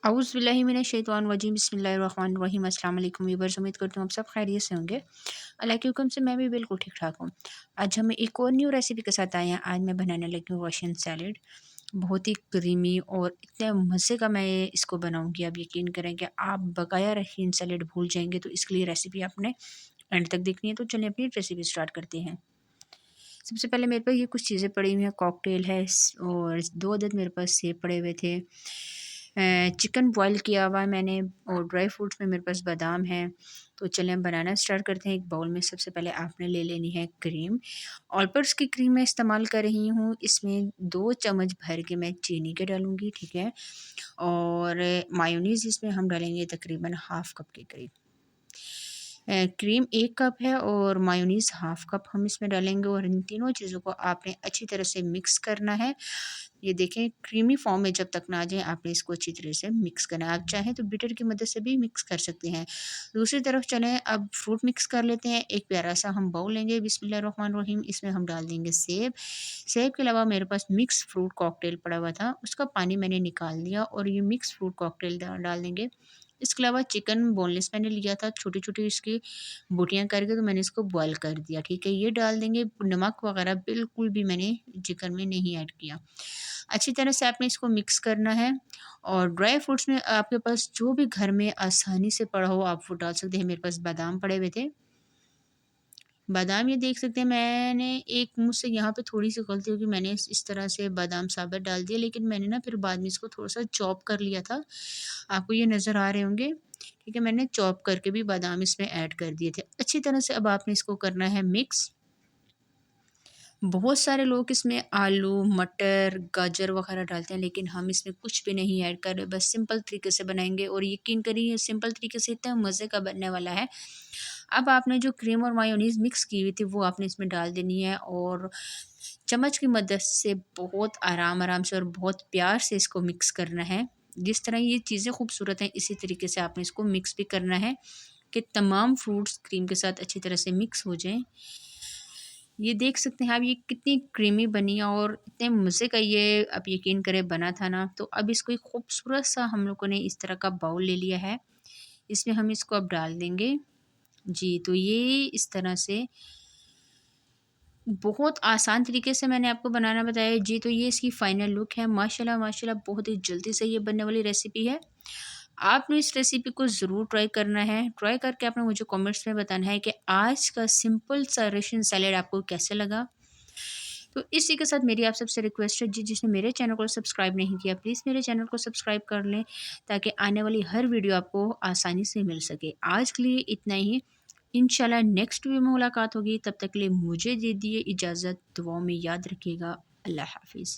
औज़ुबिल्लाहिमिनश्शैतानिर्रजीम बिस्मिल्लाहिर्रहमानिर्रहीम अस्सलाम वालेकुम व्यूअर्स, उम्मीद करती हूँ आप सब खैरियत से होंगे। अल्लाह के हुक्म से मैं भी बिल्कुल ठीक-ठाक हूँ। आज हम एक और न्यू रेसिपी के साथ आए हैं। आज मैं बनाने लगी हूँ रशियन सैलेड। बहुत ही क्रीमी और इतने मज़े का मैं इसको बनाऊँगी, आप यकीन करें कि आप बकाया रशियन सैलेड भूल जाएँगे। तो इसके लिए रेसिपी आपने एंड तक देखनी है। तो चलिए अपनी रेसिपी स्टार्ट करते हैं। सबसे पहले मेरे पास ये कुछ चीज़ें पड़ी हुई हैं, कॉकटेल है और 2 अदद मेरे पास सेब पड़े हुए थे। चिकन बॉयल किया हुआ है मैंने और ड्राई फ्रूट्स में मेरे पास बादाम है। तो चलिए हम बनाना स्टार्ट करते हैं। एक बाउल में सबसे पहले आपने ले लेनी है क्रीम। ऑलपर्स की क्रीम मैं इस्तेमाल कर रही हूँ। इसमें 2 चम्मच भर के मैं चीनी के डालूँगी, ठीक है? और मायोनीज़ इसमें हम डालेंगे तकरीबन हाफ़ कप के करीब। क्रीम 1 कप है और मायोनीज़ हाफ़ कप हम इसमें डालेंगे और इन तीनों चीज़ों को आपने अच्छी तरह से मिक्स करना है। ये देखें क्रीमी फ़ॉर्म में जब तक ना आ जाए आपने इसको अच्छी तरह से मिक्स करना है। आप चाहें तो बीटर की मदद से भी मिक्स कर सकते हैं। दूसरी तरफ चलें, अब फ्रूट मिक्स कर लेते हैं। एक प्यारा-सा हम बाउल लेंगे, बिस्मिल्लाहिर्रहमानिर्रहीम। इसमें हम डाल देंगे सेब। सेब के अलावा मेरे पास मिक्स फ्रूट कॉकटेल पड़ा हुआ था, उसका पानी मैंने निकाल दिया और ये मिक्स फ्रूट कॉकटेल डाल देंगे। इसके अलावा चिकन बोनलेस मैंने लिया था, छोटी-छोटी इसकी बोटियाँ करके, तो मैंने इसको बॉयल कर दिया, ठीक है? ये डाल देंगे। नमक वगैरह बिल्कुल भी मैंने चिकन में नहीं ऐड किया। अच्छी तरह से आपने इसको मिक्स करना है और ड्राई फ्रूट्स में आपके पास जो भी घर में आसानी से पड़ा हो आप वो डाल सकते हैं। मेरे पास बादाम पड़े हुए थे। बादाम ये देख सकते हैं, मैंने एक मुझसे यहाँ पे थोड़ी-सी गलती हो गई, मैंने इस तरह से बादाम साबुत डाल दिए, लेकिन मैंने ना फिर बाद में इसको थोड़ा-सा चॉप कर लिया था। आपको ये नज़र आ रहे होंगे, ठीक है? मैंने चॉप करके भी बादाम इसमें ऐड कर दिए थे। अच्छी तरह से अब आपने इसको करना है मिक्स। बहुत सारे लोग इसमें आलू, मटर, गाजर वग़ैरह डालते हैं, लेकिन हम इसमें कुछ भी नहीं ऐड कर रहे, बस सिंपल तरीके से बनाएँगे और यकीन करिए सिंपल तरीके से इतना मज़े का बनने वाला है। अब आपने जो क्रीम और मायोनीज़ मिक्स की हुई थी वो आपने इसमें डाल देनी है और चम्मच की मदद से बहुत आराम-आराम से और बहुत प्यार से इसको मिक्स करना है। जिस तरह ये चीज़ें खूबसूरत हैं इसी तरीके से आपने इसको मिक्स भी करना है कि तमाम फ्रूट्स क्रीम के साथ अच्छी तरह से मिक्स हो जाएँ। ये देख सकते हैं आप ये कितनी क्रीमी बनी और इतने मज़े का ये आप यकीन करें बना था ना। तो अब इसको एक खूबसूरत सा हम लोगों ने इस तरह का बाउल ले लिया है। इसमें हम इसको अब डाल देंगे। जी, तो ये इस तरह से बहुत आसान तरीके से मैंने आपको बनाना बताया। जी, तो ये इसकी फ़ाइनल लुक है। माशाल्लाह, माशाल्लाह बहुत ही जल्दी से ये बनने वाली रेसिपी है। आपने इस रेसिपी को ज़रूर ट्राई करना है। ट्राई करके आपने मुझे कमेंट्स में बताना है कि आज का सिंपल सा रशियन सैलेड आपको कैसा लगा। तो इसी के साथ मेरी आप सबसे रिक्वेस्ट है, जिसने मेरे चैनल को सब्सक्राइब नहीं किया प्लीज़ मेरे चैनल को सब्सक्राइब कर लें ताकि आने वाली हर वीडियो आपको आसानी से मिल सके। आज के लिए इतना ही। इंशाल्लाह नेक्स्ट वीडियो में मुलाकात होगी। तब तक के लिए मुझे दे दिए इजाज़त। दुआओं में याद रखिएगा। अल्लाह हाफ़िज़।